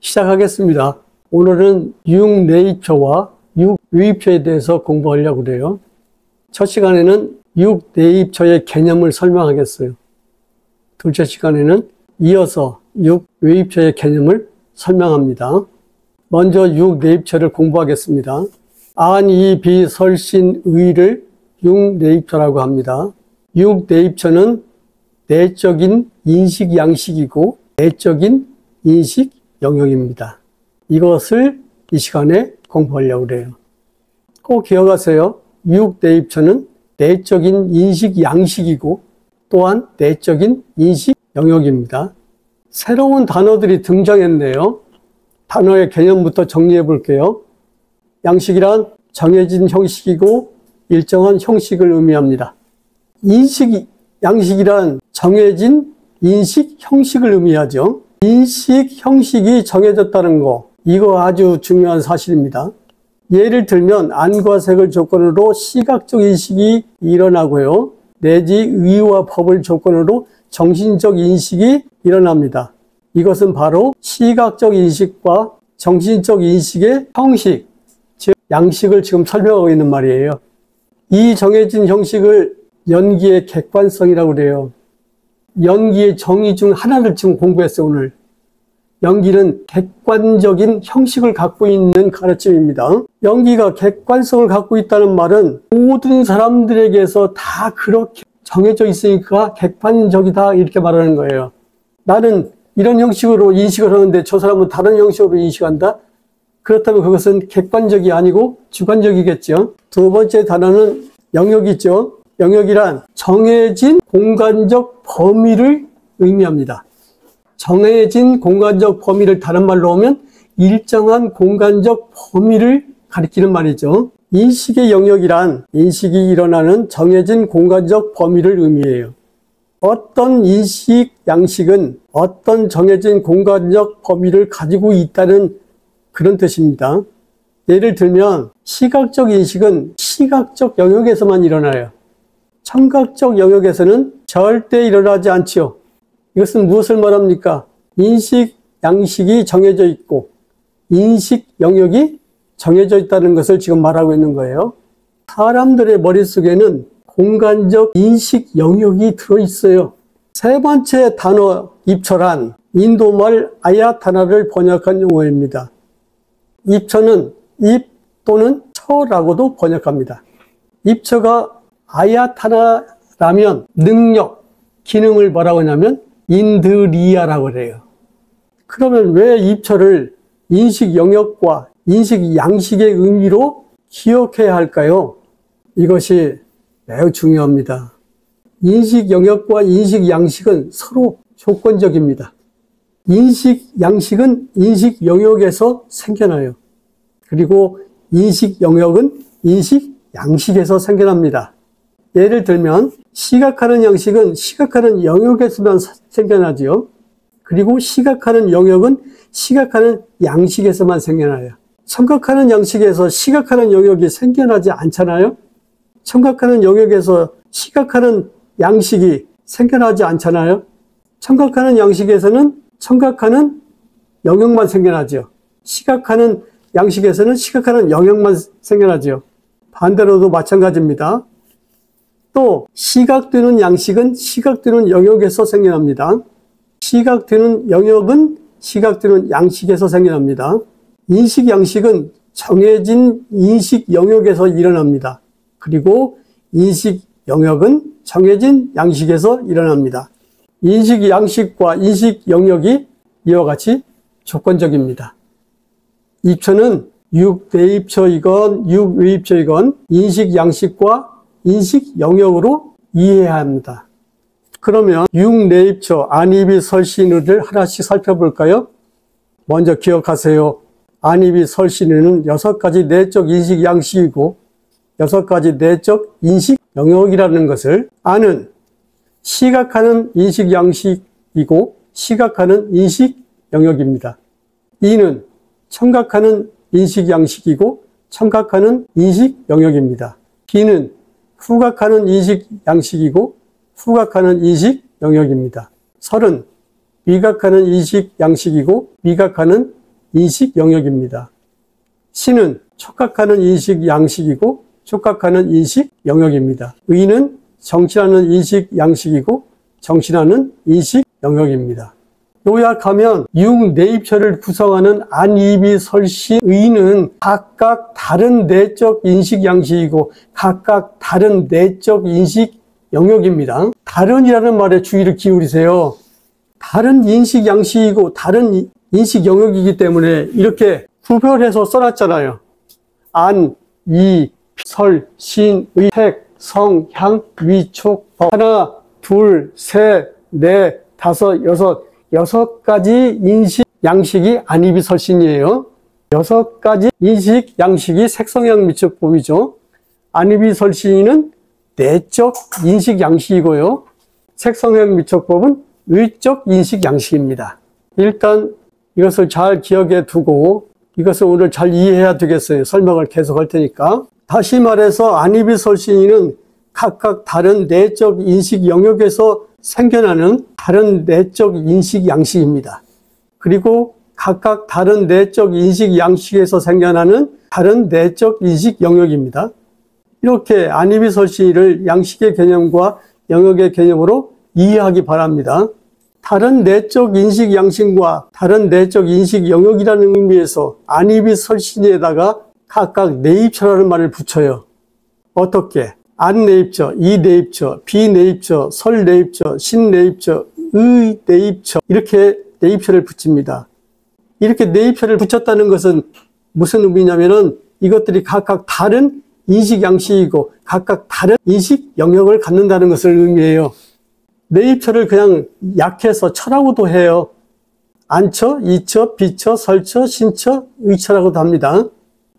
시작하겠습니다. 오늘은 육내입처와 육유입처에 대해서 공부하려고 그래요. 첫 시간에는 육내입처의 개념을 설명하겠어요. 둘째 시간에는 이어서 육외입처의 개념을 설명합니다. 먼저 육내입처를 공부하겠습니다. 안, 이, 비, 설, 신, 의를 육내입처라고 합니다. 육내입처는 내적인 인식 양식이고 내적인 인식 영역입니다. 이것을 이 시간에 공부하려고 해요. 꼭 기억하세요. 육내입처는 내적인 인식 양식이고 또한 내적인 인식 영역입니다. 새로운 단어들이 등장했네요. 단어의 개념부터 정리해 볼게요. 양식이란 정해진 형식이고 일정한 형식을 의미합니다. 양식이란 정해진 인식 형식을 의미하죠. 인식 형식이 정해졌다는 거, 이거 아주 중요한 사실입니다. 예를 들면 안과 색을 조건으로 시각적 인식이 일어나고요. 내지 의와 법을 조건으로 정신적 인식이 일어납니다. 이것은 바로 시각적 인식과 정신적 인식의 형식, 즉 양식을 지금 설명하고 있는 말이에요. 이 정해진 형식을 연기의 객관성이라고 그래요. 연기의 정의 중 하나를 지금 공부했어요, 오늘. 연기는 객관적인 형식을 갖고 있는 가르침입니다. 연기가 객관성을 갖고 있다는 말은 모든 사람들에게서 다 그렇게 정해져 있으니까 객관적이다 이렇게 말하는 거예요. 나는 이런 형식으로 인식을 하는데 저 사람은 다른 형식으로 인식한다? 그렇다면 그것은 객관적이 아니고 주관적이겠죠. 두 번째 단어는 영역이죠. 영역이란 정해진 공간적 범위를 의미합니다. 정해진 공간적 범위를 다른 말로 하면 일정한 공간적 범위를 가리키는 말이죠. 인식의 영역이란 인식이 일어나는 정해진 공간적 범위를 의미해요. 어떤 인식 양식은 어떤 정해진 공간적 범위를 가지고 있다는 그런 뜻입니다. 예를 들면 시각적 인식은 시각적 영역에서만 일어나요. 청각적 영역에서는 절대 일어나지 않지요. 이것은 무엇을 말합니까? 인식 양식이 정해져 있고 인식 영역이 정해져 있다는 것을 지금 말하고 있는 거예요. 사람들의 머릿속에는 공간적 인식 영역이 들어있어요. 세 번째 단어 입처란 인도말 아야타나를 번역한 용어입니다. 입처는 입 또는 처라고도 번역합니다. 입처가 아야타나라면 능력, 기능을 뭐라고 하냐면 인드리아라고 그래요. 그러면 왜 입처를 인식 영역과 인식 양식의 의미로 기억해야 할까요? 이것이 매우 중요합니다. 인식 영역과 인식 양식은 서로 조건적입니다. 인식 양식은 인식 영역에서 생겨나요. 그리고 인식 영역은 인식 양식에서 생겨납니다. 예를 들면 시각하는 양식은 시각하는 영역에서만 생겨나지요. 그리고 시각하는 영역은 시각하는 양식에서만 생겨나요. 청각하는 양식에서 시각하는 영역이 생겨나지 않잖아요. 청각하는 영역에서 시각하는 양식이 생겨나지 않잖아요. 청각하는 양식에서는 청각하는 영역만 생겨나죠. 시각하는 양식에서는 시각하는 영역만 생겨나죠. 반대로도 마찬가지입니다. 또 시각되는 양식은 시각되는 영역에서 생겨납니다. 시각되는 영역은 시각되는 양식에서 생겨납니다. 인식 양식은 정해진 인식 영역에서 일어납니다. 그리고 인식 영역은 정해진 양식에서 일어납니다. 인식 양식과 인식 영역이 이와 같이 조건적입니다. 입처는 육내입처이건 육외입처이건 인식 양식과 인식 영역으로 이해해야 합니다. 그러면 육내입처, 안입이, 설신의를 하나씩 살펴볼까요? 먼저 기억하세요. 안입이, 설신의는 6가지 내적 인식 양식이고 6가지 내적 인식 영역이라는 것을 안은 시각하는 인식 양식이고 시각하는 인식 영역입니다. 이는 청각하는 인식 양식이고 청각하는 인식 영역입니다. 비는 후각하는 인식 양식이고 후각하는 인식 영역입니다. 설은 미각하는 인식 양식이고 미각하는 인식 영역입니다. 시는 촉각하는 인식 양식이고 촉각하는 인식 영역입니다. 의는 정신하는 인식 양식이고 정신하는 인식 영역입니다. 요약하면 육내입체를 구성하는 안이비 설시 의는 각각 다른 내적 인식 양식이고 각각 다른 내적 인식 영역입니다. 다른이라는 말에 주의를 기울이세요. 다른 인식 양식이고 다른 인식 영역이기 때문에 이렇게 구별해서 써놨잖아요. 안, 이, 설, 신, 의, 색, 성, 향, 위, 촉, 법. 하나, 둘, 셋, 넷, 다섯, 여섯 가지 인식 양식이 안이비설신이에요. 6가지 인식 양식이 색성향 미적법이죠. 안이비설신은 내적 인식 양식이고요. 색성향 미적법은 의적 인식 양식입니다. 일단 이것을 잘 기억해 두고 이것을 오늘 잘 이해해야 되겠어요. 설명을 계속 할 테니까. 다시 말해서 안이비설신은 각각 다른 내적 인식 영역에서 생겨나는 다른 내적 인식 양식입니다. 그리고 각각 다른 내적 인식 양식에서 생겨나는 다른 내적 인식 영역입니다. 이렇게 안이비설신을 양식의 개념과 영역의 개념으로 이해하기 바랍니다. 다른 내적 인식 양식과 다른 내적 인식 영역이라는 의미에서 안이비설신에다가 각각 내입처라는 말을 붙여요. 어떻게? 안내입처, 이내입처, 비내입처, 설내입처, 신내입처, 의내입처 이렇게 내입처를 붙입니다. 이렇게 내입처를 붙였다는 것은 무슨 의미냐면은 이것들이 각각 다른 인식 양식이고 각각 다른 인식 영역을 갖는다는 것을 의미해요. 내입처를 그냥 약해서 처라고도 해요. 안처, 이처, 비처, 설처, 신처, 의처라고도 합니다.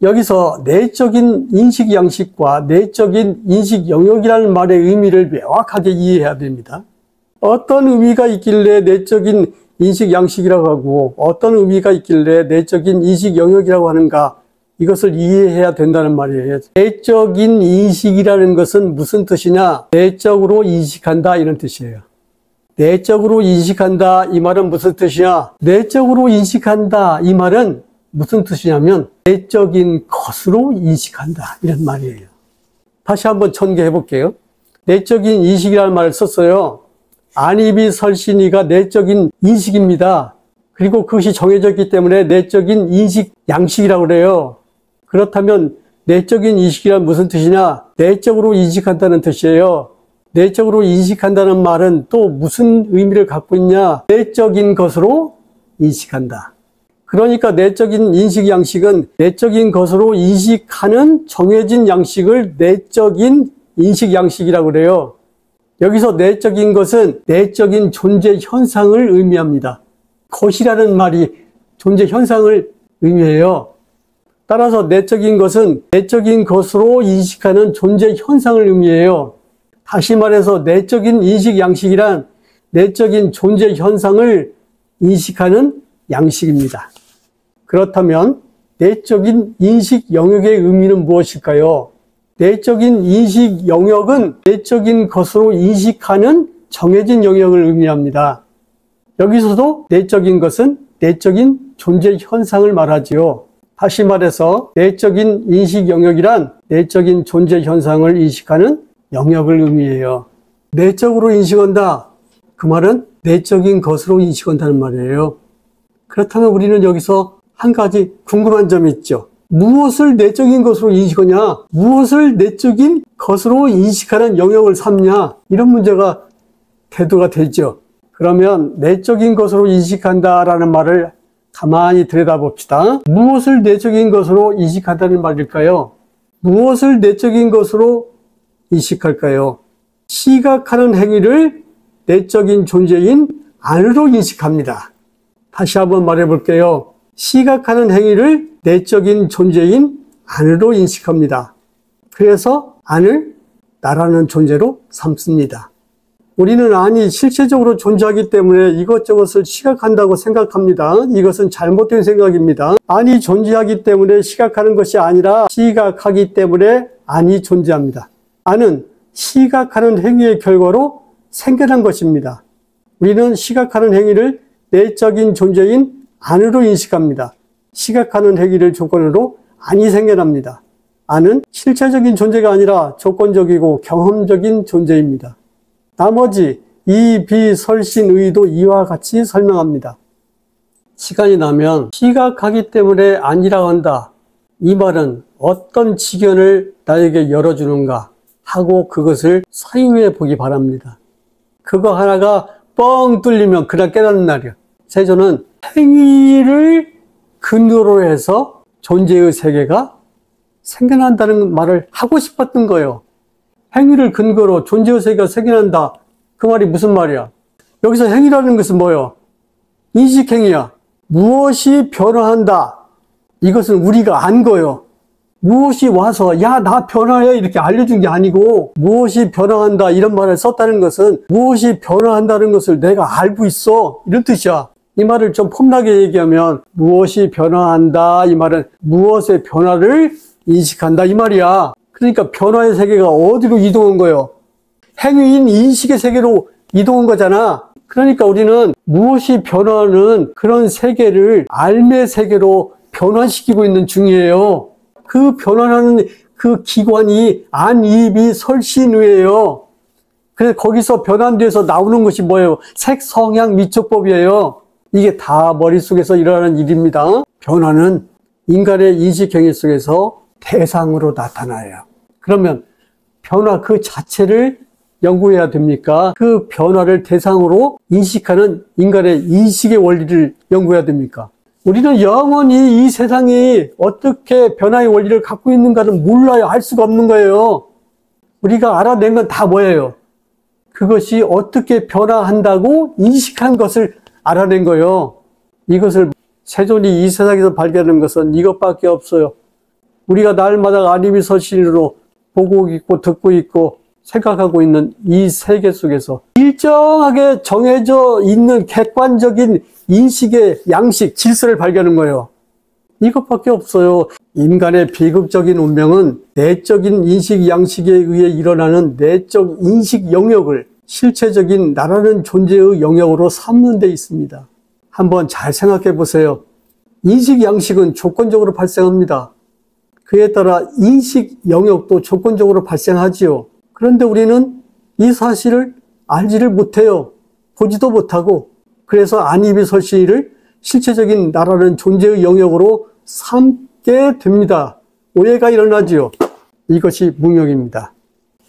여기서 내적인 인식 양식과 내적인 인식 영역이라는 말의 의미를 명확하게 이해해야 됩니다. 어떤 의미가 있길래 내적인 인식 양식이라고 하고 어떤 의미가 있길래 내적인 인식 영역이라고 하는가 이것을 이해해야 된다는 말이에요. 내적인 인식이라는 것은 무슨 뜻이냐? 내적으로 인식한다 이런 뜻이에요. 내적으로 인식한다 이 말은 무슨 뜻이냐? 내적으로 인식한다 이 말은 무슨 뜻이냐면 내적인 것으로 인식한다 이런 말이에요. 다시 한번 전개해 볼게요. 내적인 인식이라는 말을 썼어요. 안이비설신이가 내적인 인식입니다. 그리고 그것이 정해져 있기 때문에 내적인 인식 양식이라고 그래요. 그렇다면 내적인 인식이란 무슨 뜻이냐? 내적으로 인식한다는 뜻이에요. 내적으로 인식한다는 말은 또 무슨 의미를 갖고 있냐? 내적인 것으로 인식한다. 그러니까 내적인 인식 양식은 내적인 것으로 인식하는 정해진 양식을 내적인 인식 양식이라고 그래요. 여기서 내적인 것은 내적인 존재 현상을 의미합니다. 것이라는 말이 존재 현상을 의미해요. 따라서 내적인 것은 내적인 것으로 인식하는 존재 현상을 의미해요. 다시 말해서 내적인 인식 양식이란 내적인 존재 현상을 인식하는 양식입니다. 그렇다면 내적인 인식 영역의 의미는 무엇일까요? 내적인 인식 영역은 내적인 것으로 인식하는 정해진 영역을 의미합니다. 여기서도 내적인 것은 내적인 존재 현상을 말하지요. 다시 말해서 내적인 인식 영역이란 내적인 존재 현상을 인식하는 영역을 의미해요. 내적으로 인식한다. 그 말은 내적인 것으로 인식한다는 말이에요. 그렇다면 우리는 여기서 한 가지 궁금한 점이 있죠. 무엇을 내적인 것으로 인식하냐? 무엇을 내적인 것으로 인식하는 영역을 삼냐? 이런 문제가 대두가 되죠. 그러면 내적인 것으로 인식한다라는 말을 가만히 들여다봅시다. 무엇을 내적인 것으로 인식한다는 말일까요? 무엇을 내적인 것으로 인식할까요? 시각하는 행위를 내적인 존재인 안으로 인식합니다. 다시 한번 말해 볼게요. 시각하는 행위를 내적인 존재인 안으로 인식합니다. 그래서 안을 나라는 존재로 삼습니다. 우리는 안이 실체적으로 존재하기 때문에 이것저것을 시각한다고 생각합니다. 이것은 잘못된 생각입니다. 안이 존재하기 때문에 시각하는 것이 아니라 시각하기 때문에 안이 존재합니다. 안은 시각하는 행위의 결과로 생겨난 것입니다. 우리는 시각하는 행위를 내적인 존재인 안으로 인식합니다. 시각하는 행위를 조건으로 안이 생겨납니다. 안은 실체적인 존재가 아니라 조건적이고 경험적인 존재입니다. 나머지 이, 비, 설신, 의도 이와 같이 설명합니다. 시간이 나면 시각하기 때문에 안이라고 한다. 이 말은 어떤 지견을 나에게 열어주는가 하고 그것을 사유해 보기 바랍니다. 그거 하나가 뻥 뚫리면 그날 깨닫는 날이야. 세조는 행위를 근거로 해서 존재의 세계가 생겨난다는 말을 하고 싶었던 거예요. 행위를 근거로 존재의 세계가 생겨난다. 그 말이 무슨 말이야? 여기서 행위라는 것은 뭐예요? 인식행위야. 무엇이 변화한다. 이것은 우리가 안 거예요. 무엇이 와서 야, 나 변화해 이렇게 알려준 게 아니고 무엇이 변화한다 이런 말을 썼다는 것은 무엇이 변화한다는 것을 내가 알고 있어 이런 뜻이야. 이 말을 좀 폼나게 얘기하면 무엇이 변화한다 이 말은 무엇의 변화를 인식한다 이 말이야. 그러니까 변화의 세계가 어디로 이동한 거예요? 행위인 인식의 세계로 이동한 거잖아. 그러니까 우리는 무엇이 변화하는 그런 세계를 알의 세계로 변화시키고 있는 중이에요. 그 변화하는 그 기관이 안, 이, 비, 설신의예요. 그래서 거기서 변환돼서 나오는 것이 뭐예요? 색, 성향, 미촉법이에요. 이게 다 머릿속에서 일어나는 일입니다. 변화는 인간의 인식행위 속에서 대상으로 나타나요. 그러면 변화 그 자체를 연구해야 됩니까? 그 변화를 대상으로 인식하는 인간의 인식의 원리를 연구해야 됩니까? 우리는 영원히 이 세상이 어떻게 변화의 원리를 갖고 있는가는 몰라요. 알 수가 없는 거예요. 우리가 알아낸 건 다 뭐예요? 그것이 어떻게 변화한다고 인식한 것을 알아낸 거예요. 이것을 세존이 이 세상에서 발견한 것은 이것밖에 없어요. 우리가 날마다 아니비 설신으로 보고 있고 듣고 있고 생각하고 있는 이 세계 속에서 일정하게 정해져 있는 객관적인 인식의 양식, 질서를 발견하는 거예요. 이것밖에 없어요. 인간의 비극적인 운명은 내적인 인식 양식에 의해 일어나는 내적 인식 영역을 실체적인 나라는 존재의 영역으로 삼는 데 있습니다. 한번 잘 생각해 보세요. 인식 양식은 조건적으로 발생합니다. 그에 따라 인식 영역도 조건적으로 발생하지요. 그런데 우리는 이 사실을 알지를 못해요. 보지도 못하고. 그래서 안이비 설신을 실체적인 나라는 존재의 영역으로 삼게 됩니다. 오해가 일어나지요. 이것이 무명입니다.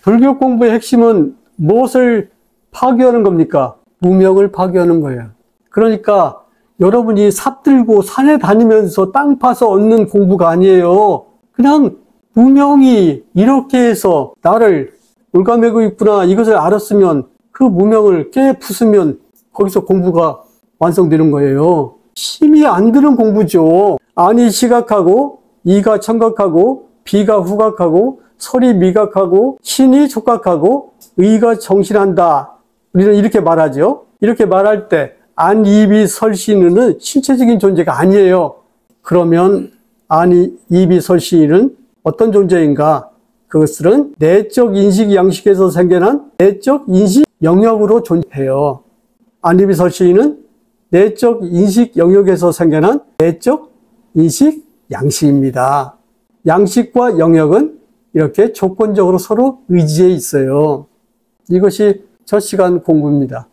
불교 공부의 핵심은 무엇을 파괴하는 겁니까? 무명을 파괴하는 거예요. 그러니까 여러분이 삽 들고 산에 다니면서 땅 파서 얻는 공부가 아니에요. 그냥 무명이 이렇게 해서 나를 올가매고 있구나 이것을 알았으면 그 무명을 깨부수면 거기서 공부가 완성되는 거예요. 힘이 안 드는 공부죠. 안이 시각하고 이가 청각하고 비가 후각하고 설이 미각하고 신이 촉각하고 의가 정신한다. 우리는 이렇게 말하죠. 이렇게 말할 때 안, 이, 비, 설신은 신체적인 존재가 아니에요. 그러면 안, 이, 비, 설신은 어떤 존재인가? 그것은 내적 인식 양식에서 생겨난 내적 인식 영역으로 존재해요. 안, 이, 비, 설신은 내적 인식 영역에서 생겨난 내적 인식 양식입니다. 양식과 영역은 이렇게 조건적으로 서로 의지해 있어요. 이것이 첫 시간 공부입니다.